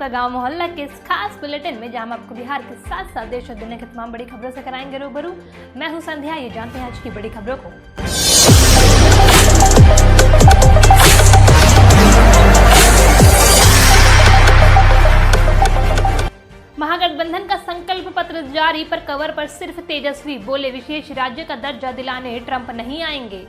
आपका गांव मोहल्ला के इस खास बुलेटिन में, जहां हम आपको बिहार के साथ साथ देश और दुनिया की तमाम बड़ी खबरों से कराएंगे रूबरू। मैं हूं संध्या। ये जानते हैं आज की बड़ी खबरों को। महागठबंधन का संकल्प पत्र जारी, पर कवर पर सिर्फ तेजस्वी बोले विशेष राज्य का दर्जा दिलाने ट्रंप नहीं आएंगे।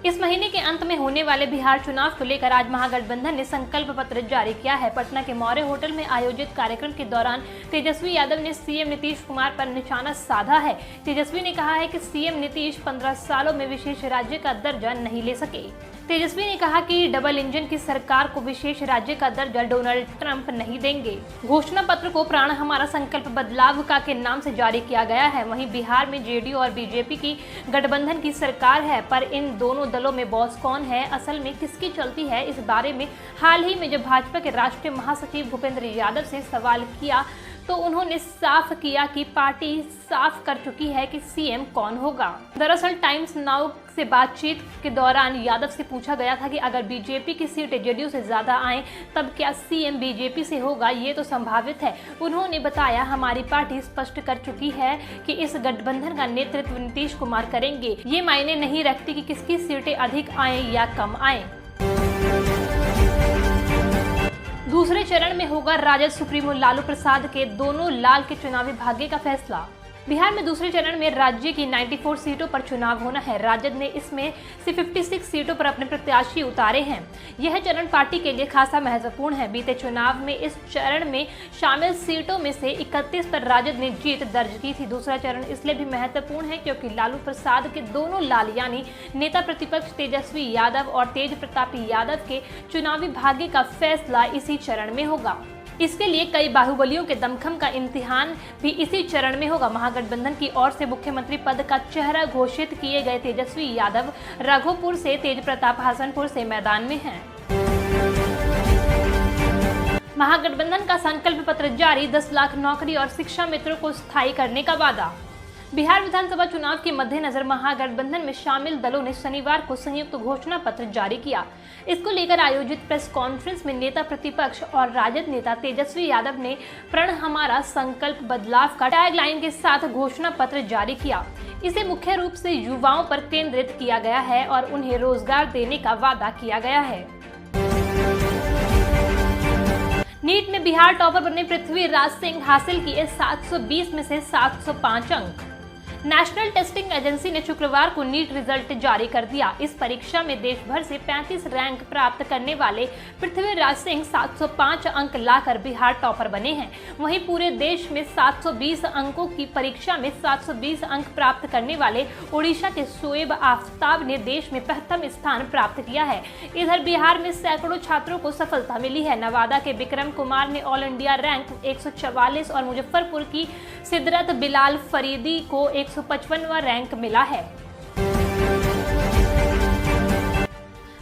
इस महीने के अंत में होने वाले बिहार चुनाव को लेकर आज महागठबंधन ने संकल्प पत्र जारी किया है। पटना के मौर्य होटल में आयोजित कार्यक्रम के दौरान तेजस्वी यादव ने सीएम नीतीश कुमार पर निशाना साधा है। तेजस्वी ने कहा है कि सीएम नीतीश 15 सालों में विशेष राज्य का दर्जा नहीं ले सके। तेजस्वी ने कहा कि डबल इंजन की सरकार को विशेष राज्य का दर्जा डोनाल्ड ट्रंप नहीं देंगे। घोषणा पत्र को प्राण हमारा संकल्प बदलाव का के नाम से जारी किया गया है। वहीं बिहार में जेडीयू और बीजेपी की गठबंधन की सरकार है, पर इन दोनों दलों में बॉस कौन है, असल में किसकी चलती है, इस बारे में हाल ही में जब भाजपा के राष्ट्रीय महासचिव भूपेंद्र यादव से सवाल किया तो उन्होंने साफ किया कि पार्टी साफ कर चुकी है कि सीएम कौन होगा। दरअसल टाइम्स नाउ से बातचीत के दौरान यादव से पूछा गया था कि अगर बीजेपी की सीटें जेडीयू से ज्यादा आए तब क्या सीएम बीजेपी से होगा, ये तो संभावित है। उन्होंने बताया, हमारी पार्टी स्पष्ट कर चुकी है कि इस गठबंधन का नेतृत्व नीतीश कुमार करेंगे। ये मायने नहीं रखती कि किसकी सीटें अधिक आए या कम आए। दूसरे चरण में होगा राजद सुप्रीमो लालू प्रसाद के दोनों लाल के चुनावी भाग्य का फैसला। बिहार में दूसरे चरण में राज्य की 94 सीटों पर चुनाव होना है। राजद ने इसमें से 56 सीटों पर अपने प्रत्याशी उतारे हैं। यह चरण पार्टी के लिए खासा महत्वपूर्ण है। बीते चुनाव में इस चरण में शामिल सीटों में से 31 पर राजद ने जीत दर्ज की थी। दूसरा चरण इसलिए भी महत्वपूर्ण है क्योंकि लालू प्रसाद के दोनों लाल यानी नेता प्रतिपक्ष तेजस्वी यादव और तेज प्रतापी यादव के चुनावी भाग्य का फैसला इसी चरण में होगा। इसके लिए कई बाहुबलियों के दमखम का इम्तिहान भी इसी चरण में होगा। महागठबंधन की ओर से मुख्यमंत्री पद का चेहरा घोषित किए गए तेजस्वी यादव राघोपुर से, तेज प्रताप हसनपुर से मैदान में हैं। महागठबंधन का संकल्प पत्र जारी, 10 लाख नौकरी और शिक्षा मित्रों को स्थायी करने का वादा। बिहार विधानसभा चुनाव के मद्देनजर महागठबंधन में शामिल दलों ने शनिवार को संयुक्त घोषणा पत्र जारी किया। इसको लेकर आयोजित प्रेस कॉन्फ्रेंस में नेता प्रतिपक्ष और राजद नेता तेजस्वी यादव ने प्रण हमारा संकल्प बदलाव का टैगलाइन के साथ घोषणा पत्र जारी किया। इसे मुख्य रूप से युवाओं पर केंद्रित किया गया है और उन्हें रोजगार देने का वादा किया गया है। नीट में बिहार टॉपर बने पृथ्वीराज सिंह, हासिल किए 720 में से 705 अंक। नेशनल टेस्टिंग एजेंसी ने शुक्रवार को नीट रिजल्ट जारी कर दिया। इस परीक्षा में देश भर से 35 रैंक प्राप्त करने वाले पृथ्वीराज सिंह 705 अंक लाकर बिहार टॉपर बने हैं। वहीं पूरे देश में 720 अंकों की परीक्षा में 720 अंक प्राप्त करने वाले ओडिशा के शोएब आफ्ताब ने देश में प्रथम स्थान प्राप्त किया है। इधर बिहार में सैकड़ों छात्रों को सफलता मिली है। नवादा के विक्रम कुमार ने ऑल इंडिया रैंक 144 और मुजफ्फरपुर की सिदरत बिलाल फरीदी को 155वां रैंक मिला है।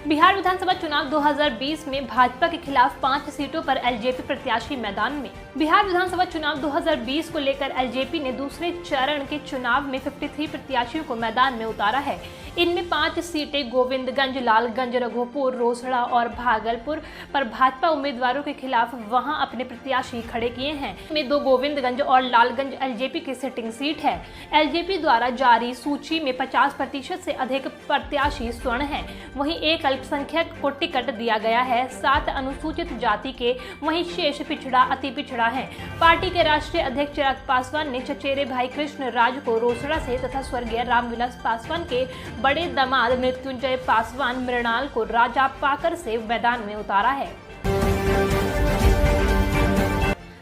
बिहार विधानसभा चुनाव 2020 में भाजपा के खिलाफ 5 सीटों पर एलजेपी प्रत्याशी मैदान में। बिहार विधानसभा चुनाव 2020 को लेकर एलजेपी ने दूसरे चरण के चुनाव में 53 प्रत्याशियों को मैदान में उतारा है। इनमें 5 सीटें गोविंदगंज, लालगंज, रघोपुर, रोसड़ा और भागलपुर पर भाजपा उम्मीदवारों के खिलाफ वहां अपने प्रत्याशी खड़े किए हैं। इनमें 2 गोविंदगंज और लालगंज एलजेपी की सिटिंग सीट है। एलजेपी द्वारा जारी सूची में 50% से अधिक प्रत्याशी स्वर्ण हैं। वहीं एक अल्पसंख्यक को टिकट दिया गया है। 7 अनुसूचित जाति के, वहीं शेष पिछड़ा, अति पिछड़ा है। पार्टी के राष्ट्रीय अध्यक्ष चिराग पासवान ने चचेरे भाई कृष्ण राज को रोसड़ा से तथा स्वर्गीय रामविलास पासवान के बड़े दामाद मृत्युंजय पासवान मृणाल को राजा पाकर से मैदान में उतारा है।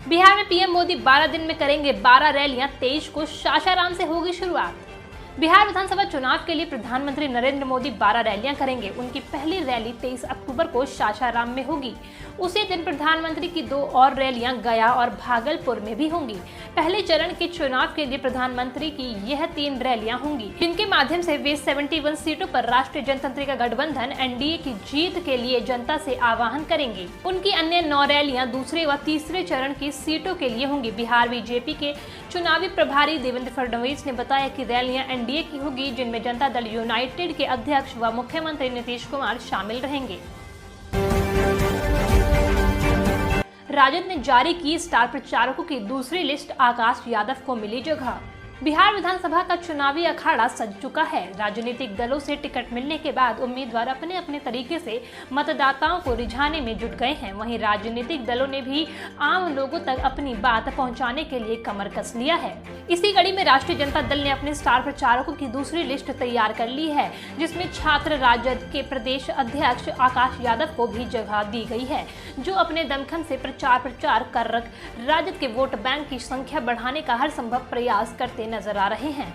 बिहार में पीएम मोदी 12 दिन में करेंगे 12 रैलियां, 23 को सासाराम से होगी शुरुआत। बिहार विधानसभा चुनाव के लिए प्रधानमंत्री नरेंद्र मोदी 12 रैलियां करेंगे। उनकी पहली रैली 23 अक्टूबर को सासाराम में होगी। उसी दिन प्रधानमंत्री की 2 और रैलियां गया और भागलपुर में भी होंगी। पहले चरण के चुनाव के लिए प्रधानमंत्री की यह 3 रैलियां होंगी, जिनके माध्यम से वे 71 सीटों पर राष्ट्रीय जनतांत्रिक गठबंधन एनडीए की जीत के लिए जनता से आह्वान करेंगे। उनकी अन्य 9 रैलियां दूसरे व तीसरे चरण की सीटों के लिए होंगी। बिहार बीजेपी के चुनावी प्रभारी देवेंद्र फडणवीस ने बताया कि रैलियां एनडीए की होगी, जिनमें जनता दल यूनाइटेड के अध्यक्ष व मुख्यमंत्री नीतीश कुमार शामिल रहेंगे। राजद ने जारी की स्टार प्रचारकों की दूसरी लिस्ट, आकाश यादव को मिली जगह। बिहार विधानसभा का चुनावी अखाड़ा सज चुका है। राजनीतिक दलों से टिकट मिलने के बाद उम्मीदवार अपने अपने तरीके से मतदाताओं को रिझाने में जुट गए हैं। वहीं राजनीतिक दलों ने भी आम लोगों तक अपनी बात पहुंचाने के लिए कमर कस लिया है। इसी कड़ी में राष्ट्रीय जनता दल ने अपने स्टार प्रचारकों की दूसरी लिस्ट तैयार कर ली है, जिसमें छात्र राजद के प्रदेश अध्यक्ष आकाश यादव को भी जगह दी गई है, जो अपने दमखम से प्रचार कर राजद के वोट बैंक की संख्या बढ़ाने का हर संभव प्रयास करते नजर आ रहे हैं।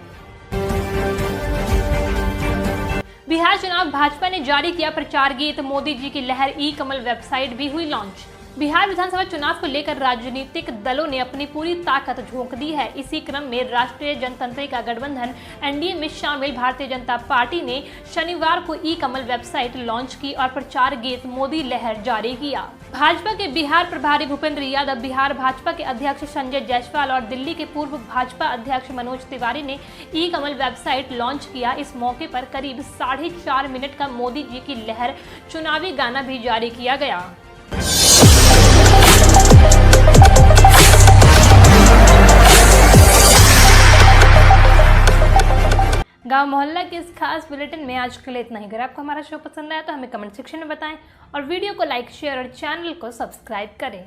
बिहार चुनाव भाजपा ने जारी किया प्रचार गीत, मोदी जी की लहर ई कमल वेबसाइट भी हुई लॉन्च। बिहार विधानसभा चुनाव को लेकर राजनीतिक दलों ने अपनी पूरी ताकत झोंक दी है। इसी क्रम में राष्ट्रीय जनतांत्रिक गठबंधन एनडीए में शामिल भारतीय जनता पार्टी ने शनिवार को ई कमल वेबसाइट लॉन्च की और प्रचार गीत मोदी लहर जारी किया। भाजपा के बिहार प्रभारी भूपेंद्र यादव, बिहार भाजपा के अध्यक्ष संजय जायसवाल और दिल्ली के पूर्व भाजपा अध्यक्ष मनोज तिवारी ने ई कमल वेबसाइट लॉन्च किया। इस मौके पर करीब 4.5 मिनट का मोदी जी की लहर चुनावी गाना भी जारी किया गया। गांव मोहल्ला के इस खास बुलेटिन में आज के लिए इतना ही। अगर आपको हमारा शो पसंद आया तो हमें कमेंट सेक्शन में बताएं और वीडियो को लाइक, शेयर और चैनल को सब्सक्राइब करें।